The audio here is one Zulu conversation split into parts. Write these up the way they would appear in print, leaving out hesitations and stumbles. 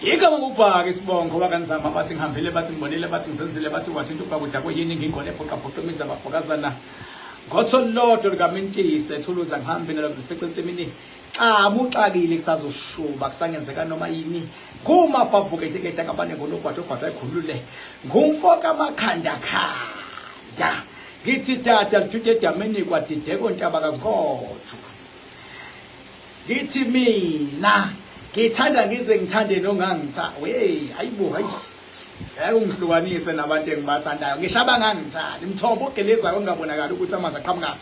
Igama ngubhaka isibongo wakanzama bathi ngihambile bathi ngibonile bathi ngizenzile bathi wathi into kwakuda kuyini ngingone ebhoqabhoqa imenza abafokazana ngotholodwa likamintise ethuluza ngihambe nalo ngifice insimini muxakile kusazoshuba kusangenzeka noma yini kumafavuke nje ngedaka abane ngologwathi ogwathi ayikhulule ngumfoka amakhanda khanda ngithi tata lithuke edameni kwadideko ntaba kazikhojo ngithi mina ngithanda ngize ngithande nongangitha hayibo hayi ayungihlukanise nabantu engibathandayo ngishaba ngangithanda imthombo ogelezayo ongabonakala ukuthi amanzi aqhamuka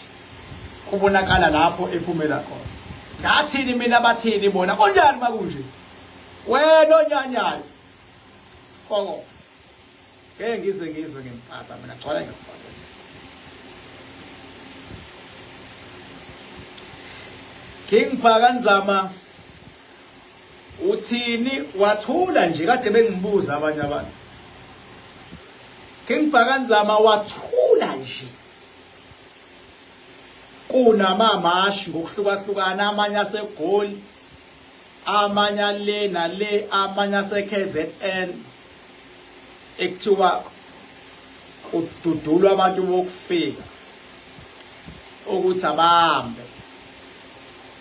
kubonakala lapho ephumela khona ngathini mina bathini bona konjani makunje wena onyanyana fuck off ngeke ngize ngizwe ngemphatha mina gcwala ngiyafaka King Bhakanzama uthini wathula nje kade bengibuza abanye abantu King Bhakanzama wathula nje kunamamashi ngokuhlukahlukana amanye aseGoli amanye le nale amanye aseKZN ekuthiwa ududulwa abantu bokufika ukuthi abahambe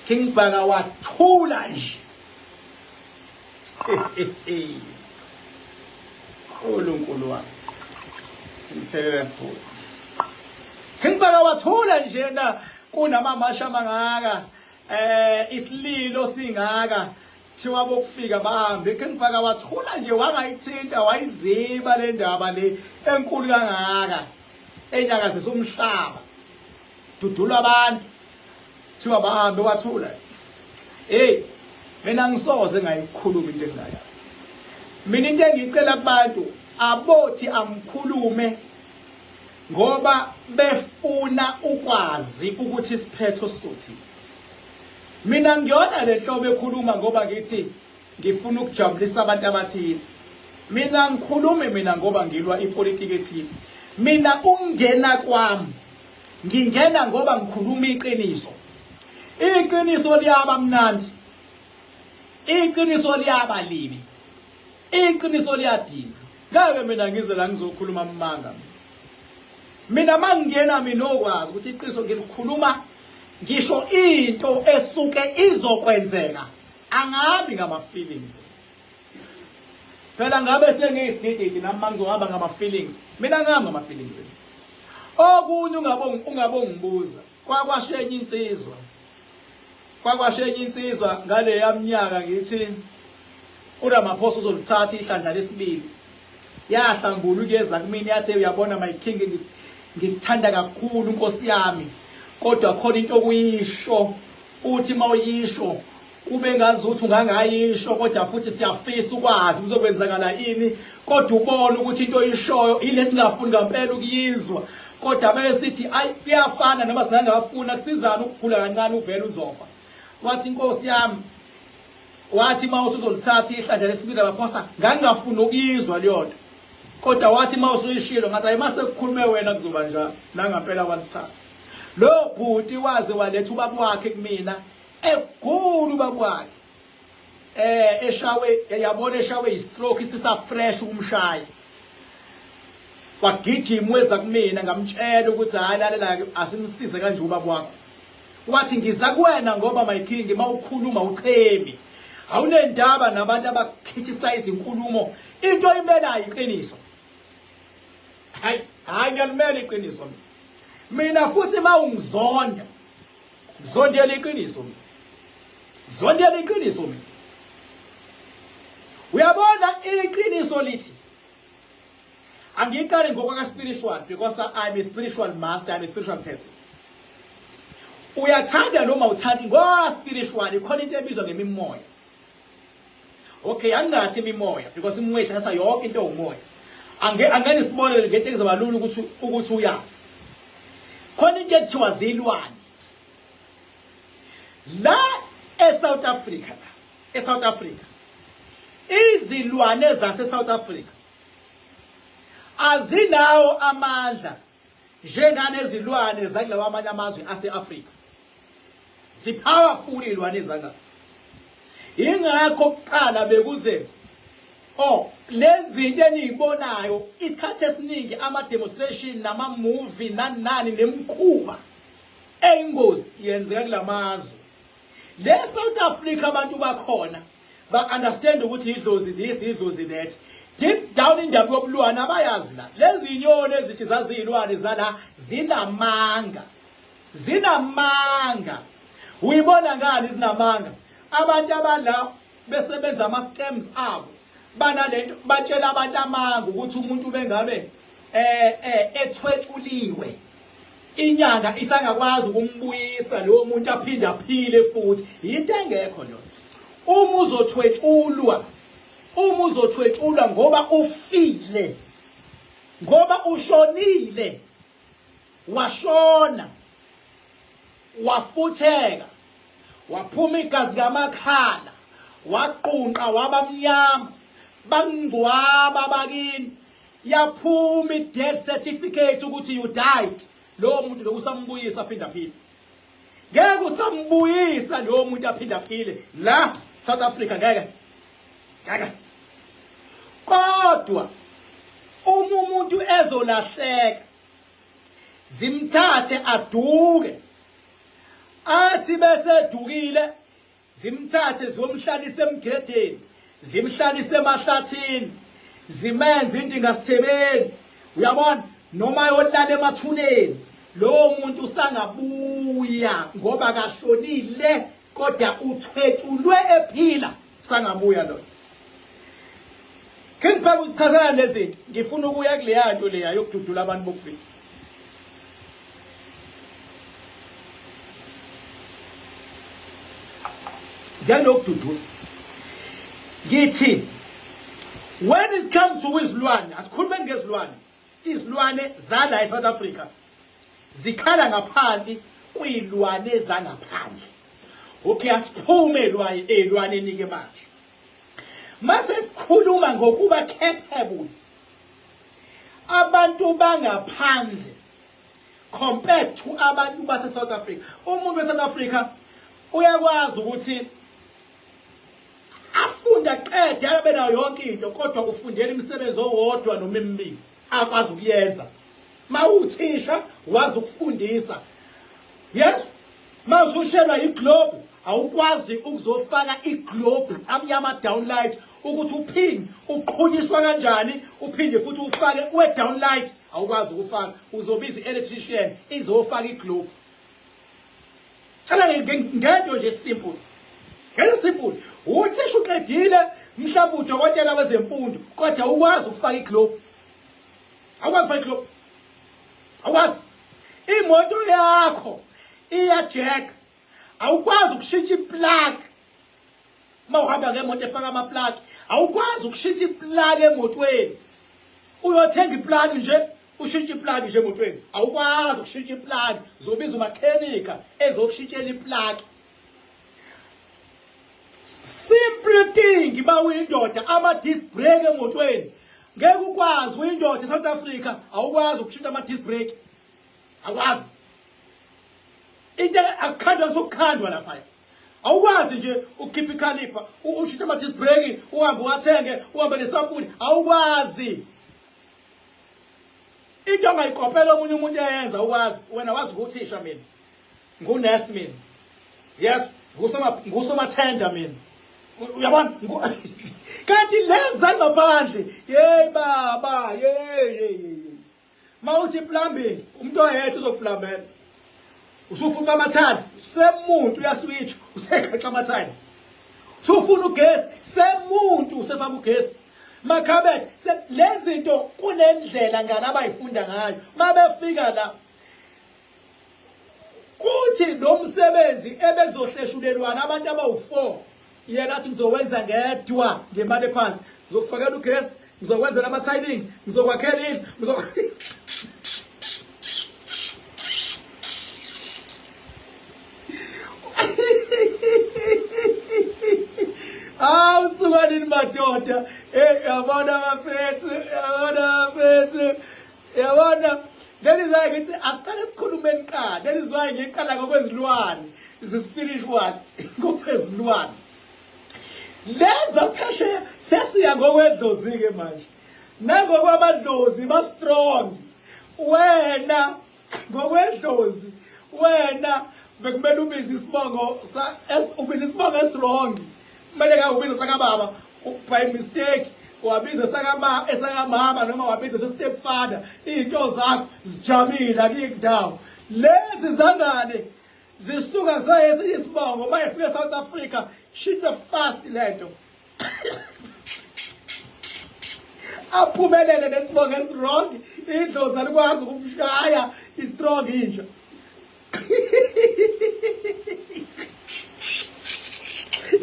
King Bhaka wathula nje uNkulunkulu wami simthelela kuthula King Bhaka wathula nje na kunamamashi amangaka isililo singaka thiwa bokufika bahambe King Bhaka wathula nje wangayithinta wayiziba le ndaba le enkulu kangaka enyakazisa umhlaba dudula abantu thiwa bahambe wathula mina ngisoze ngayikhuluma into engayazi mina into engicela kubantu abothi angikhulume ngoba befuna ukwazi ukuthi isiphetho sothi mina ngiyona lenhlobo ekhuluma ngoba ngithi ngifuna ukujabulisa abantu abathile mina ngikhulume mina ngoba ngilwa ipolitiki ethile mina ungena kwami ngingena ngoba ngikhuluma iqiniso liyaba mnandi iqiniso liyaba libi iqiniso liyadina ngeke mina ngize la ngizokhuluma amanga mina mangena mina okwazi ukuthi iqiniso ngilikhuluma ngisho into esuke izokwenzeka angabi ngama feelings phela ngabe sengiyisididi nami mangizohamba ngama feelings mina ngihamba ngama feelings okunye ungabongibuza kwakwashenye insizwa ngale yaminyaka ngithi uRamaphosa uzolithatha ihlandla lesibili yahlambula ukuyeza kumina yathi uyabona my king ngikuthanda kakhulu inkosi yami kodwa khona into okuyisho uthi mawuyisho kube ngazuthi ungangayisho kodwa futhi siyafisa ukwazi kuzokwenzakala ini kodwa ubone ukuthi into oyishoyo ilesingafuni ngempela ukuyizwa kodwa besithi ayi kuyafana noma singangafuna kusizana ukugula kancane uvela uzofa wathi inkosi yami wathi mawuthi uzolithatha ihlandla lesibili Ramaphosa ngangafuna ukuyizwa leyo nto kodwa wathi mawusuyishilo ngathi ayimase kukhulume wena kuzoba njalo nangempela walithatha lo bhuti waze waletha ubaba wakhe kumina egulu ubaba wakhe eshawe yabona eshawe istroke isisa fresh umshayi wagijima weza kumina ngamtshela ukuthi hayi lalela asimsize kanje ubaba wakho wathi ngiza kuwena ngoba my king mawukhuluma uchemi awunendaba nabantu abakriticize inkulumo into imelayo iqiniso hayi ngiyalmela iqiniso mina futhi mawungizonda ngizondela iqiniso ngizondela iqiniso mina uyabona iqiniso lithi angikari ngokwaka spiritual because I'm a spiritual master, I'm a spiritual person uyathanda noma uthandi ngoba spiritual ikhona into ebizwa ngemimoya okay angathi imimoya because imoya ihlangana yonke into umoya angeke sibonele ngento ezobalula ukuthi uyazi khona into ekuthiwa zilwane la eSouth Africa izilwane zase South Africa azinawo amandla njenganezilwane zakulawa amanye amazwe ase-Afrika zipowerful ilwane zanga ingakho kuqala bekuze Oh, lezi zinto enizibonayo isikhathi esiningi ama demonstration nama movie nani nemkhuba eyingozi yenzeka kulamazwe. Le South Africa abantu bakhona ba understand ukuthi idlozi this idlozi that. Deep down indaba yobulwana abayazi la. Lezi inyoni ezithi zazilwane zala zinamanga. Zinamanga. Uyibona ngani zinamanga? Abantu abala besebenza ama scams abo. Banalento batshela abantu amanga ukuthi umuntu bengabe ethwetshuliwe. Inyanga isangakwazi ukumbuyisa lo muntu aphinde aphile futhi. Into engekho lo. Uma uzothwetshulwa ngoba ufile. Ngoba ushonile. Washona. Wafutheka. Waphuma igazi ngamakhala. Waqunqa wabamnyama. Bangcwaba bakini. Yaphuma i-death certificate ukuthi you died. Lo muntu lokusambuyisa aphinda phile. Ngeke usambuyisa lo muntu aphinda phile la South Africa ngeke. Kodwa umuntu ezolahleka zimthathe aduke. Athi bese edukile zimthathe zomhlalisa emgedeni, zimhlalisa emahlathini, zimenze into ingasithebeni. Uyabona noma yolala emathuneni lo muntu usangabuya ngoba kahlonile kodwa uthwetshulwe ephila sangabuya lo. Kengiphaka usichazela lezinto ngifuna ukuya kuleya nto leya yokududula abantu bokufika. Njalokududula ngithi when it comes to izilwane asikhulumeni ngezilwane. Izilwane zala eSouth Africa zikhala ngaphansi kwilwane zangaphandle. Okay, asiphume elwaneni ke manje. Mase sikhuluma ngokuba capable abantu bangaphandle compared to abantu base South Africa. Umuntu we South Africa uyakwazi ukuthi afunda qede abe nayo yonke into kodwa ufundela imisebenzi owodwa noma emibili akwazi ukuyenza. Mawuthisha wazi ukufundisa. Yes, mawusushelwa iglobe awukwazi ukuzofaka iglobe amnyama downlight ukuthi uphinde uqhunyiswa kanjani uphinde futhi ufake we downlight awukwazi ukufaka uzobiza electrician izofaka iglobe. Chala ngento nje simple. Ngento simple. Uthisha uqedile mhlawumbe udokotela wezemfundo kodwa ukwazi ukufaka iglobe. Awukwazi ukufaka iglobe. Awukwazi. Imoto yakho iyajack. Awukwazi ukushintsha iplug. Mawuhamba ngemoto efaka ama plug, awukwazi ukushintsha iplug emotweni. Uyothenga iplug nje, ushintsha iplug nje emotweni. Awukwazi ukushintsha iplug, uzobiza umakhenika ezokushintshela iplug. Simple thing ba uyindoda ama disc brake emotweni. Ngeke ukwazi uyindoda eSouth Africa, awukwazi ukushintsha ama disc brake. Awukwazi. Into akukhandwa sokukhandwa lapha. Awukwazi nje ukhipha ikhalipa, ushitha ama disc brake, uhambe wathenge, uhambe nesampuli, awukwazi. Into ongayikopela omunye umuntu eyenza ukwazi, wena wazi ukuthisha mina. Ngunurse mina. Yes, ngusoma tender mina. Uyabona? Kanti leza ngaphandle, hey baba, hey. Mawuthi plumbing, umuntu oyedwa uzoplambela. Usufuna amathanzi, semuntu uyaswitch, usegaxa amathanzi. Usufuna ugesi, semuntu usefaka ugesi. Makhabethe, lezi zinto kunendlela ngane abayifunda ngayo. Mabefika la kuthi lo msebenzi ebekuzohleshulelwana abantu abawu4 yena athi ngizowenza ngedwa ngemali ephansi. Ngizokufakela ugesi, ngizokwenza ama tiling, ngizokwakhela indlu, usukanini madoda, yabona abafethu, yabona. That is why ngithi asiqale sikhulumeni qala. That is why ngiqala ngokwezilwane, is spiritual, ngokwezilwane. Leza phesheya sesiya ngokwedlozi ke manje nangokwamadlozi ba strong wena ngokwedlozi wena bekumele ubize isibongo ubize isibongo eswrong kumele ka ubize saka baba by mistake wabiza saka mama noma wabiza stepfather into zakho zijamile akikundawo lezi zangane zisuka zayenza isibongo bayefika South Africa shit fast lento aphumelele nesibongo eswrong indlozi alikwazi ukumshaya istrong inja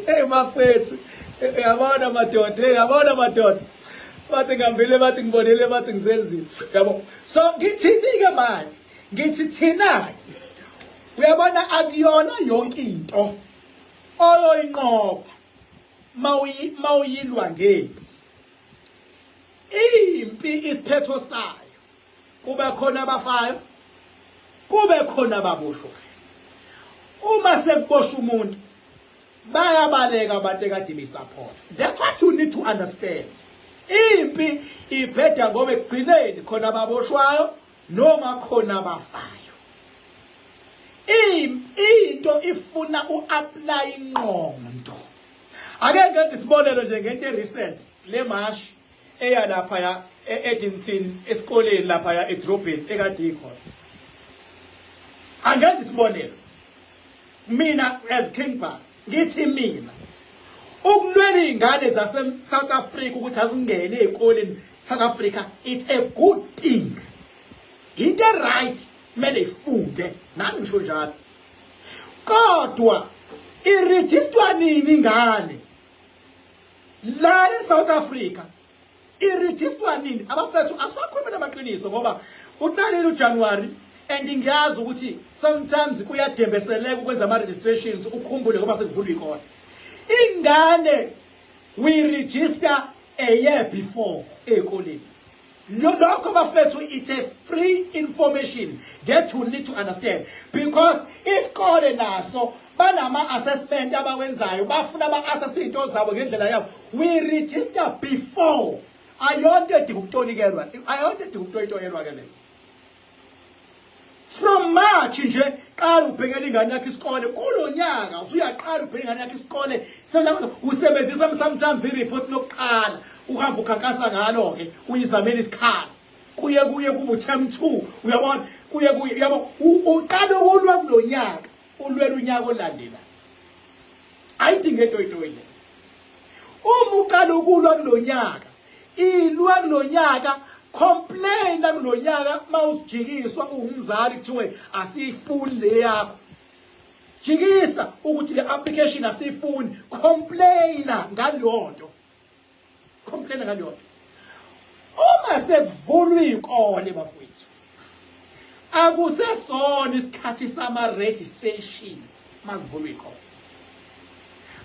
hey mafethu yabona madoda bathi ngihambile bathi ngibonile bathi ngisenzile yabo so ngithini ke manje ngithi thina uyabona akuyona yonke into oyoyinqoba mawuyilwa ngempi impi isiphetho sayo kube khona abafayo kube khona ababoshwayo uma sekuboshwa umuntu bayabaleka abantu ekade besupport. That's what you need to understand. Impi ibheda ngoba ekugcineni khona ababoshwayo noma khona abafayo. Into ifuna uapply ingqondo. Ake ngenze isibonelo nje ngento recent le march eya lapha ya eEdington esikoleni lapha ya edrobheni ekade ikhona. Angenze isibonelo. Mina as Kingpar ngithi mina ukulwela izingane zase South Africa ukuthi azingene ezikoleni South Africa, it's a good thing. Into right mele ifunde nami ngisho njalo. Kodwa iregister nini ingane la eSouth Africa? Iregister nini? Abafethu asiwakhuluma namaqiniso ngoba uqalile uJanuary and ngiyazi ukuthi sometimes kuyadembeseleka ukwenza ama registrations ukukhumbule ngoba sekuvulwa ikona. Ingane we register a year before ekoleni. Lokho bafethu it's a free information that you need to understand because isikole naso banama assessment abawenzayo bafuna aba-assess into zabo ngendlela yabo. We register before. Ayonto edinga ukutonikelwa. Ayonto edinga ukutoyitoyelwa ke leyo. From March nje qala ubhekela ingane yakhe isikole kulonyaka usuyaqala ubhekela ingane yakhe isikole usebenzisa sometimes ireport lokuqala uhamba ukhankasa ngalo ke uyizamela isikhala kuye kuba term 2 uyabona kuye yabo uqala ukulwa kulonyaka ulwela unyaka olandela ayidinge etoyitoyile uma uqala ukulwa kulonyaka ilwa kulonyaka complain kulonyaka mawujikiswa umzali kuthiwe asifuni le yakho jikisa ukuthi le application asifuni complain ngalonto uma sekuvulwa ikole bafowethu akusesona isikhathi sama registration makuvulwa ikole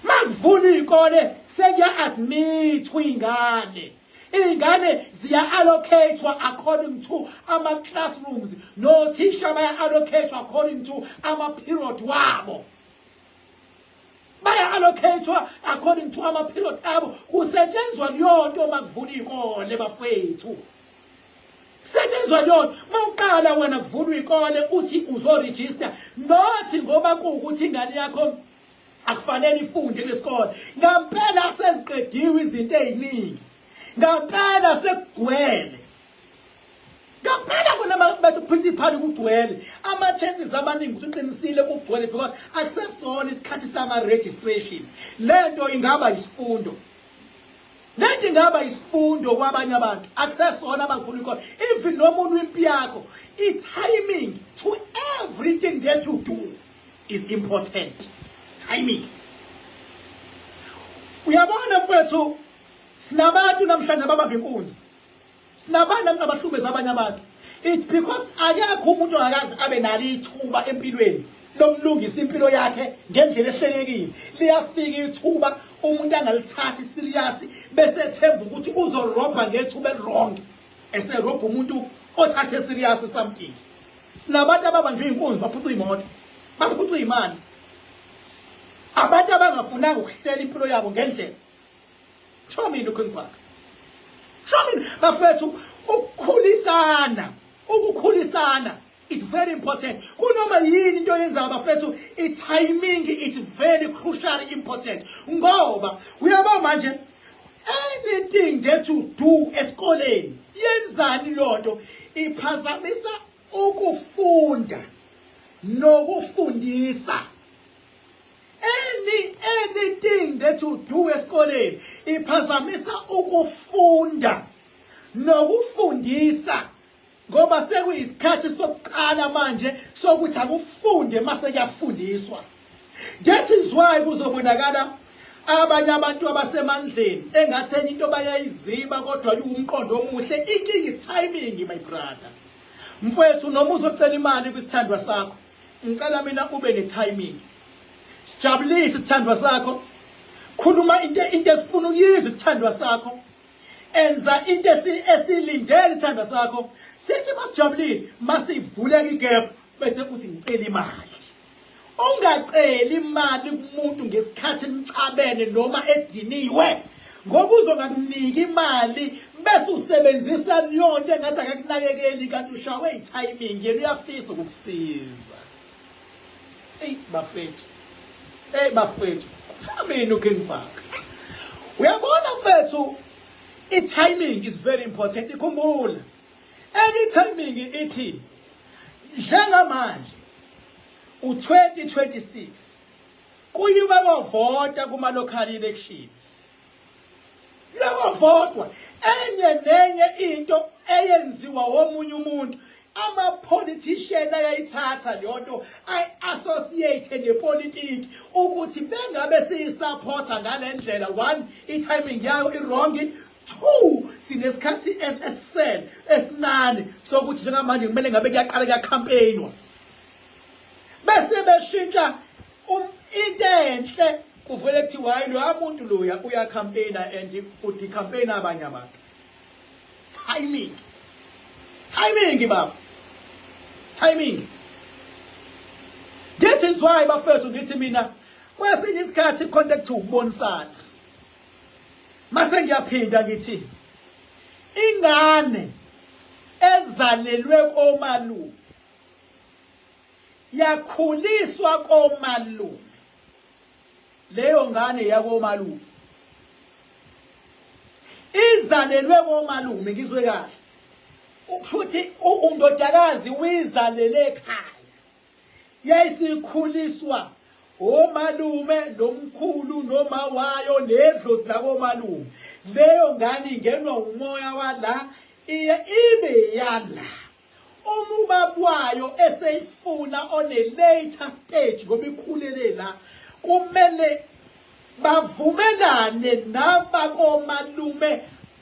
makuvulwa ikole sekuya admit ingane ziya allocate according to ama classrooms no teacher baya allocate according to ama period wabo baya allocate according to ama period abo kusetshenzwa liyonto makuvula ikole bafethu kusetshenzwa liyonto mawuqala wena kuvulwa ikole uthi uzo register not ngoba kuukuthi ingane yakho akufanele ifunde lesikole ngempela seziqediwe izinto eziningi ngaphela sekugcwele ngaphela bona bathu principal ukugcwele ama chances amaningi ukuthi uqinisile ukugcwele because akusesona isikhathi sama registration lento ingaba isifundo kwabanye abantu akusesona abafuna ikona even nomuntu impi yakho timing to everything that you do is important. Timing uyabona mfethu sinabantu namhlanje ababamba inkunzi sinabantu abahlubeza abanye abantu. It's because akekho umuntu ongakazi abe nalo ithuba empilweni lokulungisa impilo yakhe ngendlela ehlelekile. Liyafika ithuba umuntu angalithathi serious bese ethemba ukuthi uzorobha ngethuba elirong eserobha umuntu othathe serious something. Sinabantu ababanjwe inkunzi baphucwa imoto baphucwa imali. Abantu abangafunanga ukuhlela impilo yabo ngendlela Show me looking back. Show me bafethu ukukhulisana. It's very important. Kunoma yini into yenzayo bafethu, timing it's very crucially important. Ngoba uyaba manje anything that you do esikoleni yenzani lonto iphazamisa ukufunda nokufundisa. Anything that you do esikoleni iphazamisa ukufunda nokufundisa. Ngoba sekuyisikhathi sokuqala manje sokuthi akufunde mase kuyafundiswa. That is why kuzobonakala abanye abantu abasemandleni engatheni into bayayiziba kodwa umqondo omuhle. Inkinga timing my brother. Mfowethu noma uzocela imali kwisithandwa sakho, ngicela mina ube ne-timing. Sijabulise isithandwa sakho. Khuluma into esifuna ukuyizwa isithandwa sakho. Enza into esilindele isithandwa sakho. Sithi masijabulile masivuleka igap bese uthi ngicela imali. Ungacela imali kumuntu ngesikhathi nimcabene noma ediniwe. Ngoba uzongakunika imali bese usebenzisa yonke engathi akakunakekeli kanti ushawe itiming yena uyafisa ukukusiza. Bafethu. Bafethu. Mina looking back. Uyabona mfethu, timing is very important. Ikhumbula. Any timing ithi njengamanje u2026 kuyiwa kovota kuma local elections. Uyavotwa enye nenye into eyenziwa womunye umuntu. Ama politician ayayithatha lento ay associate nepolitiki ukuthi bengabe siyisupporta ngalendlela. One, itiming yayo iwrong. Two, sinesikhathi esisele esincane sokuthi njengamanje kumele ngabe kuyaqala kuyacampaignwa. Bese beshintsha into enhle kuvele kuthiwa hayi lo umuntu loya uyacampaigna and uthi campaign abanye abantu. Timing baba. Timing. That is why bafethu ngithi mina kwesinye isikhathi contact ukubonisana. Mase ngiyaphinda ngithi ingane ezalelwe komalume yakhuliswa komalume, leyo ngane yakomalume izalelwe komalume. Ngizwe kahle ukuthi undodakazi uyizalele ekhaya yayisikhuliswa omalume nomkhulu noma wayo nedlozi lakomalume. Leyo ngane ingenwa umoya wala ibe yala. Umubaba wayo eseyifuna on a later stage ngoba ikhulele la, kumele bavumelane nabakomalume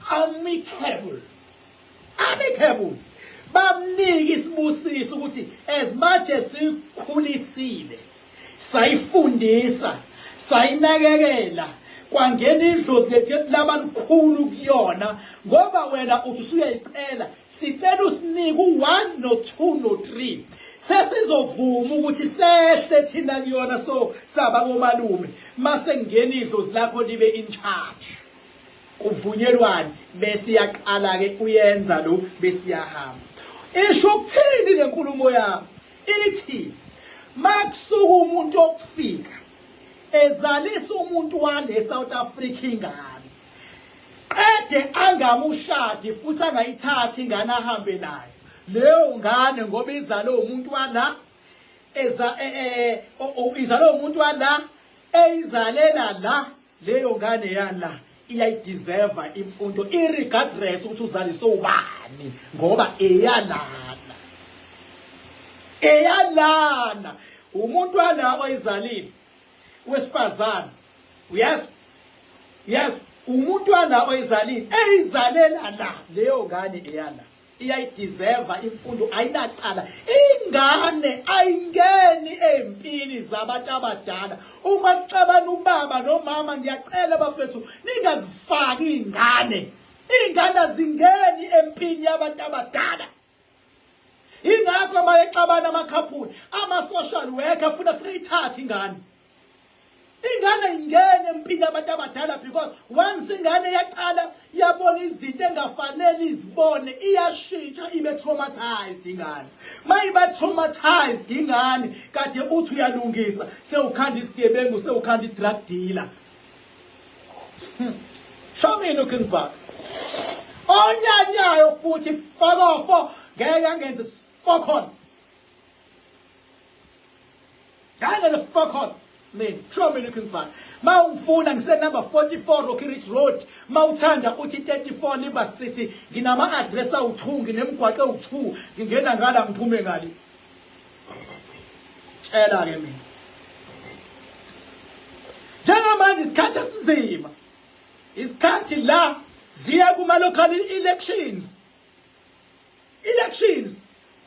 amicable. Bamnike isibusiso ukuthi as much as sikhulisile, sayifundisa, sayinakekela, kwangena idlozi lethu labalukhulu kuyona, ngoba wena uthi usuyayicela, sicela usinike u1 no2 no3. Sesizovuma ukuthi sehle thina kuyona so sabakomalume mase ngena idlozi lakho libe in charge. Kuvunyelwane bese yaqala ke uyenza lo bese yahamba. Isho ukuthini lenkulumo yami? Ithi makusuka umuntu okufika ezalisa umuntu wale South Africa ingane, qede angamushadi futhi angayithathi ingane ahambe nayo, leyo ngane ngoba izale umuntu wala izale umuntu wala eyizalela la, leyo ngane yala iyayideserve imfundo irregardless ukuthi uzalise ubani, ngoba eyalana umuntu walabo izalile wesifazana. Yes, umuntu walabo izalile eyizalela la, leyo ngane eyala iyayideserve imfundo, ayinacala. Ingane ayingeni empini zabantu abadala. Uma kuxabana ubaba nomama, ngiyacela bafethu ningazifaki ingane azingeni empini yabantu abadala. Ingakho bayexabana amakhaphuli, ama social worker futhi afika ithathe ingane. ingane ingene empini abantu abadala because once ingane yaqala yabona izinto engafanele izibone iyashintsha ibe traumatized ingane mayiba traumatized ingane kade uthi uyalungisa sewukhanda isigebengu sewukhanda idrug dealer show me looking back onyanyayo futhi fakofo ngeke angenze fuck on ngeke fuck on man show me looking back mawungifuna ngise number 44 Rocky Ridge Road mawuthanda uthi 34 Liber Street nginama address awu2 nginemgwaqo ewu2 ngingena ngala ngiphume ngali tshela ke mina njengamanje isikhathi esinzima isikhathi la ziya kuma local elections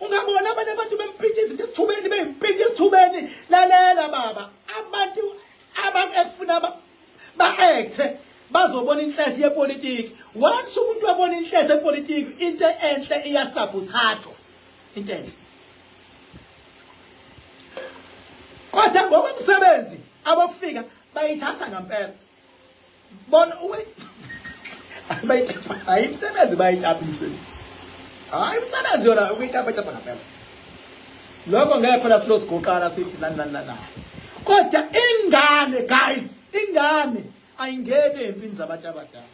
ungabona abanye abantu bempitshisa isithubeni bempitshisa isithubeni lalela baba abantu abafuna ba-acte bazobona inhlesi yepolitiki once umuntu wabona inhlesi yepolitiki into enhle iyasabothajwa into enhle kodwa ngokomsebenzi abokufika bayithatha ngempela bona hayi umsebenzi bayithatha umsebenzi hayi umsebenzi yona ukuyithatha ngempela lokho ngeke phela silosigqoqana sithi na kodwa ingane guys ingane ayingene empini zabantu abadala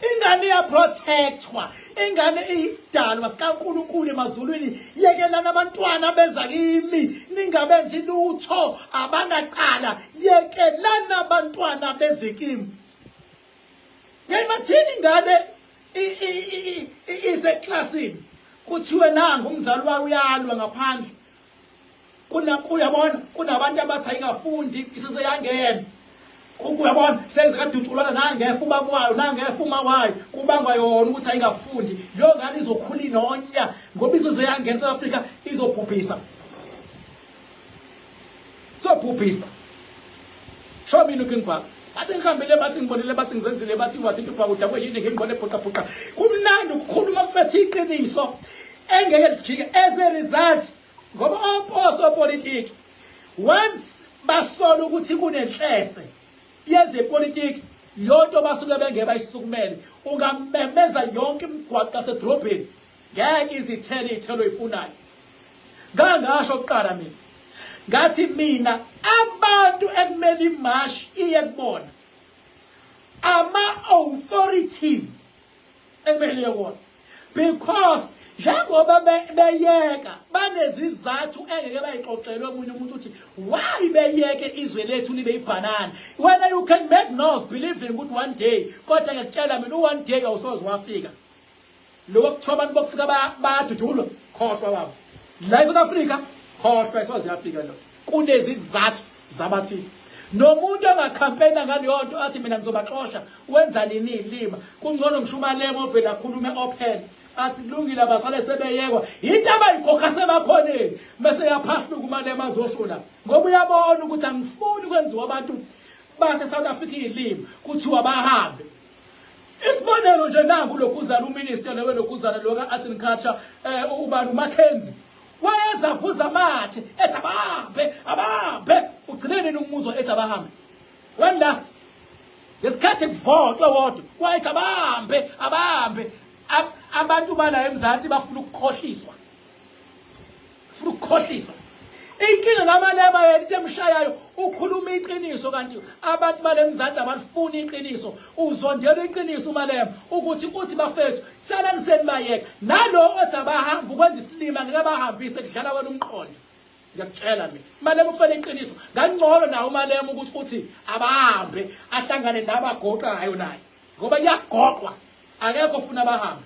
ingane iyaprotectwa ingane iyisidalo masikaNkulunkulu emazulwini yekelana abantwana beza kimi ningabenzi lutho abanaqala yekelana abantwana beze kimi ngiyimagine ingane iseklasini kuthiwe nanga umzali wayo uyalwa ngaphandle uyabona kunabantu abathi ayingafundi isize yangena uyabona sengizekadutshulana nangefa ubaba wayo nangefa uma wayo kubangwa yona ukuthi ayingafundi leyo ngane izokhula inonya ngoba isize yangena South Africa izobhubhisa show me looking back bathi ngihambile bathi ngibonile bathi ngizenzile bathi wathi into bhakuda kweyini ngingibone bhuqa kumnandi ukukhuluma mfethu iqiniso engeke lijike as a result ngoba oposo politiki once basola ukuthi kunenhlese yezepolitiki yonto basuke bengeba isisukumele ungamemeza yonke imigwaqo yasedrobheni ngeke izithele ithelo ifunayo ngangasho oqala mina ngathi mina abantu ekumele imash iye kubona ama-authorities ekumele yekona because njengoba beyeka banezizathu engeke bayixoxelwe omunye umuntu uthi why beyeke izwe lethu libe ibhanana when you can make nose believing ukuthi one day kodwa ngiyakutshela mina one day awusoze wafika lokho kuthiwa abantu bokufika bayadudulwa khohlwa baba la eSouth Africa khohlwa isoze yafika lo kunezizathu zabathini nomuntu ongakhampena ngaleyo nto athi mina ngizobaxosha wenza nini ilima kungcono ngishumalemo ovela khulume open athi kulungile abasale sebeyekwa into abayigokha sebakhoneni bese yaphahluka umalema azoshola ngoba uyabona ukuthi angifuni kwenziwa abantu base South Africa ilimi kuthiwa bahambe isibonelo nje nangu lokuzana uminister lewe lokuzana lo ka-agriculture ubani uMackenzie wayezavuza amathe ethi abahambe ugcine nini umuzwa ethi abahambe when last ngesikhathi kuvotwa wodwa wayethi abahambe abantu bala eMzansi bafuna ukukhohliswa inkinga ngamalema yena into emshayayo ukhuluma iqiniso kanti abantu bale eMzansi abalifuni iqiniso uzondela iqiniso umalema ukuthi uthi bafethu salani senibayeka nalo othi abahamba ukwenza isilima ngeke bahambise kudlala wena umqondo ngiyakutshela mina malema ufela iqiniso ngangcono nawo umalema ukuthi uthi abahambe ahlangane nabagoqayo naye ngoba kuyagoqwa akekho ufuna abahambe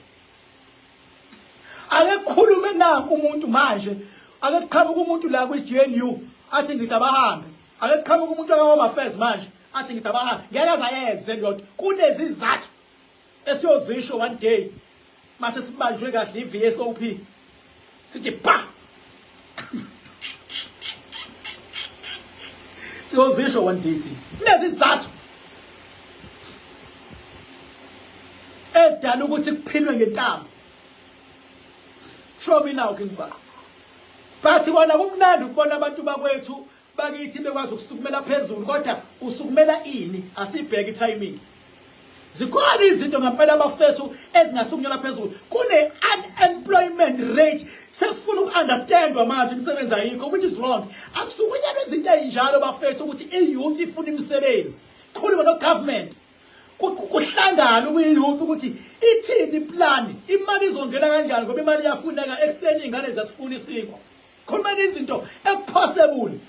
akukhulume nanku umuntu manje akaqhamuka umuntu la kwi-GNU athi ngithi abahambe akaqhamuka umuntu akaHome Affairs manje athi ngithi abahambe ngeke azayenze lento kunezizathu esiyozisho one day mase sibanjwe kahle i-VSOP sithi ba siyozisho one day kunezizathu ezidala ukuthi kuphilwe ngentambo show me now king ba Bathi kona kumnandi ukubona abantu bakwethu bakithi bekwazi ukusukumela phezulu kodwa usukumela ini asibheke timing. Zikhona izinto ngempela abafethu ezingasukunyela phezulu. Kune unemployment rate sekufuna ukunderstandwa manje imisebenzi ayikho, which is wrong. Akusukunyela izinto ezinjalo bafethu ukuthi iyouth ifuna imisebenzi. Khuluma no government. Kuhlangana ukuyouth ukuthi ithini plan, imali izongena kanjani ngoba imali iyafuneka ekseni ingane zasifuna isikho. Khuluma izinto ekupossible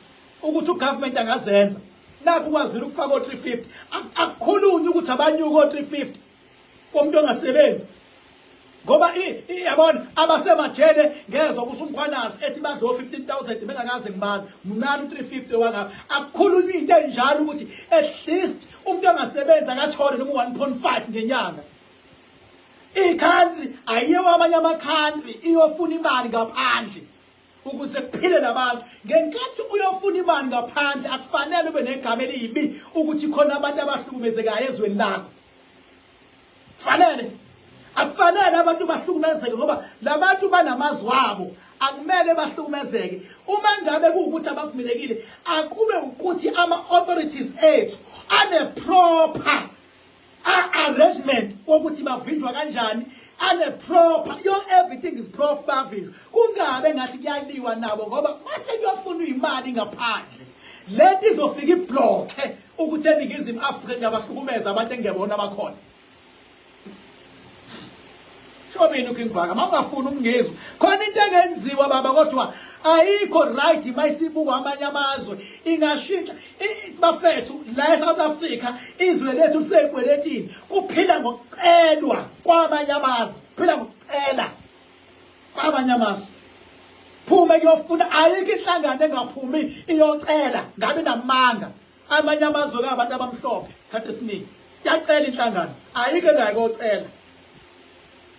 ukuthi ugovernment angazenza. Naku kwazile ukufaka o350 akukhulunywe ukuthi abanyuka o350 komuntu ongasebenzi ngoba yabona abasemajele ngezwe kusho umkhwanazi ethi badle o15000 bengakaze ngibani mncane u350 wangapha. Akukhulunywe into enjalo ukuthi at least umuntu ongasebenzi akathole noma 1.5 ngenyanga. Country ayiyo amanye ama-country iyofuna imali ngaphandle ukuze kuphile nabantu. Ngenkathi uyofuna imali ngaphandle akufanele ube negama elibi ukuthi khona abantu abahlukumezekayo ezweni lakho. Fanele akufanele abantu bahlukumezeke ngoba labantu banamazwi wabo, akumele bahlukumezeke. Uma ngabe kuwukuthi abavumelekile akube ukuthi ama-authorities ethu ane-proper arrangement wokuthi bavinjwa kanjani, proper, everything is proper bavinjwa. Kungabe ngathi kuyaliwa nabo ngoba mase kuyofuna imali ngaphandle lento izofika ibloke ukuthi eNingizimu Afrika ngabahlukumeza abantu engebona abakhona. Shobini ukingibhaka mawungafuni umngezwe khona into engenziwa baba kodwa ayikho right mayisibuka amanye amazwe ingashintsha bafethu la eSouth Africa izwe lethu lisegweletini kuphila ngokucelwa kwamanye amazwe, kuphila ngokucela kwamanye amazwe. Phuma kuyofuna ayikho inhlangano engaphumi iyocela ngabe namanga amanye amazwe kabantu abamhlophe khathi esiningi yacela inhlangano ayikho engayocela.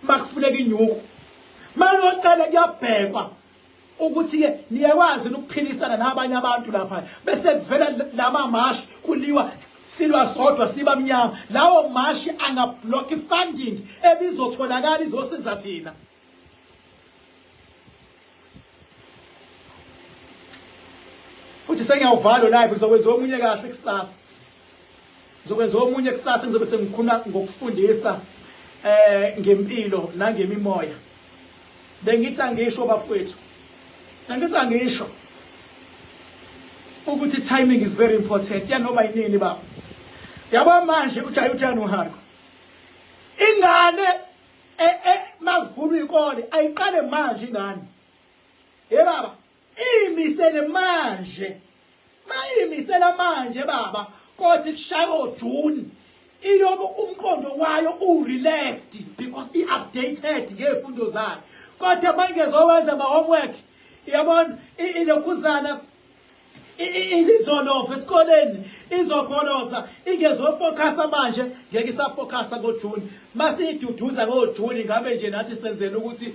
Makufuneka inyuko malocela kuyabhekwa ukuthi ke niyakwazi ukuphilisana nabanye abantu lapha bese kuvela lama mashi kuliwa silwa sodwa siba mnyama. Lawo mashi angablock funding ebizotholakala izosiza thina. Futhi sengiyawuvalo live ngizokwenza omunye kahle kusasa. Ngizokwenza omunye kusasa ngizobe sengikhuluma ngokufundisa ngempilo nangemimoya. Bengithi angisho bafowethu. Bengithi angisho ukuthi timing is very important. Yanoma yinini baba. Yabo manje uJayutshani uHarko. Ingane mavulu ikole ayiqale manje ingane. Baba, imisele manje. Mayimisela manje baba, kothi kushaya oJune. Iyobe umqondo wayo relaxed because updated ngefundo zayo. Kodwa mangezowenza ama homework yabona ilokhuzana izolofa esikoleni izokholosa ingezofocus manje ngeke isafocus ngoJune. Masiyiduduza ngoJune ngabe nje nathi senzele ukuthi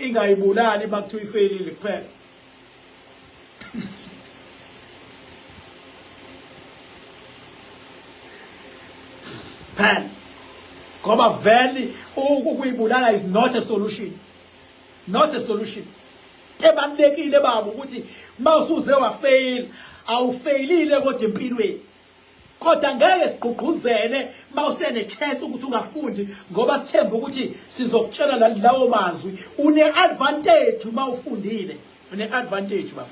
ingayibulali bakuthiwa ifailile kuphela. Pan ngoba vele ukuyibulala is not a solution. Not a solution. Ebalekile baba ukuthi mawusuze wafail awufailile kodwa empilweni. Kodwa ngeke sigqugquzele mawusene chance ukuthi ungafundi ngoba sithemba ukuthi sizokutshela lawo mazwi. Une advantage mawufundile. Une advantage baba.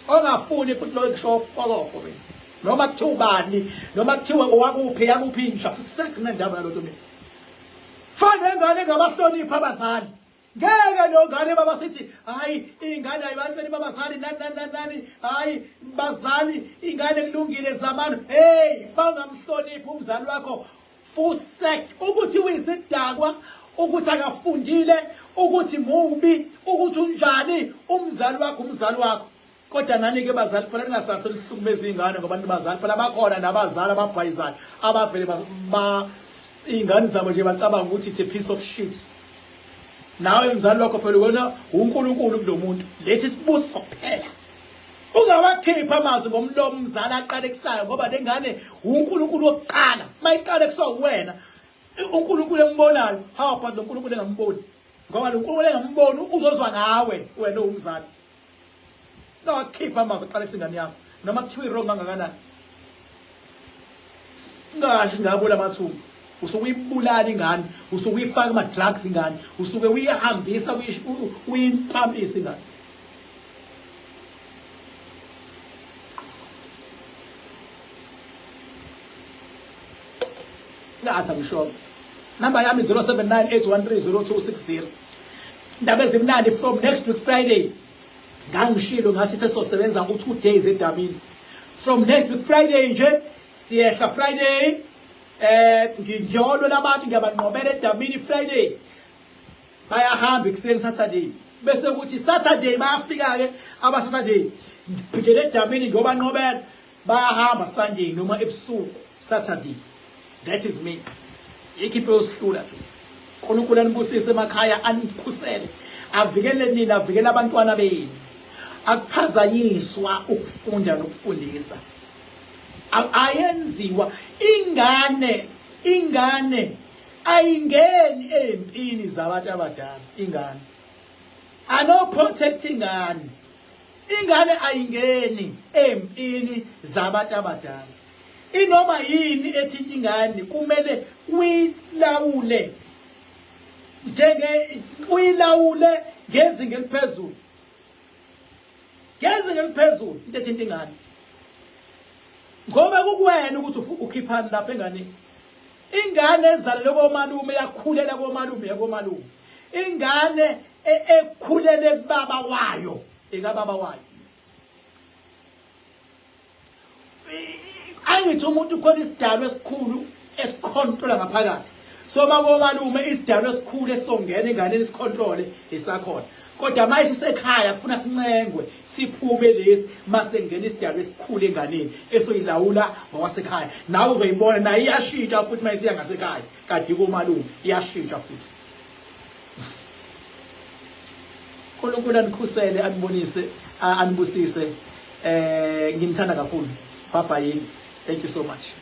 Ongafuni futhi lo show off wena. Noma kuthiwa ubani noma kuthiwa owakuphi yakuphi ngisho sekunendaba nalotho mina. Fane ngane ngabahlonipha abazali. Ngeke lo ngane baba sithi hayi ingane ayibantu babazali nani hayi bazali ingane kulungile zamani. Hey bangamhloniphi umzali wakho fusek ukuthi uyisidakwa ukuthi akafundile ukuthi mubi ukuthi unjani umzali wakho. Kodwa nani ke bazali phela ningasase lihlukumeza izingane ngoba bazali phela bakhona nabazali ababhayizayo abavele ba ingane zabo nje bacabanga ukuthi it's a piece of shit. Nawe mzali wakho phela wena uNkulunkulu kulo muntu lethi sibuso kuphela. Ungawakhipha amazwi ngomlomo umzali aqale kusayo ngoba lengane uNkulunkulu wokuqala mayiqale kuso wena uNkulunkulu embonayo hawu but lo uNkulunkulu engamboni ngoba uNkulunkulu engamboni uzozwa nawe wena ungumzali ngakhipha amazwi aqala kusingane yakho noma kuthiwa wrong kangakanani ngasho ngabula mathumbu usuke uyibulala ingane usuke uyifaka ama drugs ingane usuke uyihambisa uyimpampisa ingane ngathi ngisho number yami 0798130260 indaba ezimnandi from next week Friday ngangishilo ngathi sesosebenza u2 days eDamini from next week Friday nje siyehla Friday ngiyolo labantu ngiyabanqobela eDamini Friday bayahamba kuseni Saturday bese kuthi Saturday bayafika ke aba Saturday ngibhekele eDamini ngobanqobela bayahamba Sunday noma ebusuku Saturday. That is me. Ikhiphe usihlula thi. uNkulunkulu anibusise emakhaya anikhusele. Avikele nina avikele abantwana benu. Akuphazanyiswa ukufunda nokufundisa. Ayenziwa ingane ayingeni empini zabantu abadala ingane. Ano protect ingane. Ingane ayingeni empini zabantu abadala. Inoma yini ethinta ingane kumele uyilawule uyilawule ngezinga eliphezulu into ethinta ingane ngoba kukuwena ukuthi ukhiphani lapha engane ingane ezalelwe komalume yakhulela komalume yakomalume ingane ekhulele kubaba wayo ekababa wayo angithi umuntu ukhona isidalwa esikhulu esicontrola ngaphakathi so makomalume isidalwa esikhulu esongena enganeni isicontrole isakhona kodwa manje sisekhaya kufuna sincengwe siphume lesi masengena isidalwa esikhulu enganeni esoyilawula ngwasekhaya nawe uzoyibona naye iyashintsha futhi mayisiya ngasekhaya kade komalume iyashintsha futhi uNkulunkulu anikhusele anibonise anibusise ngimthanda kakhulu bye bye. Thank you so much.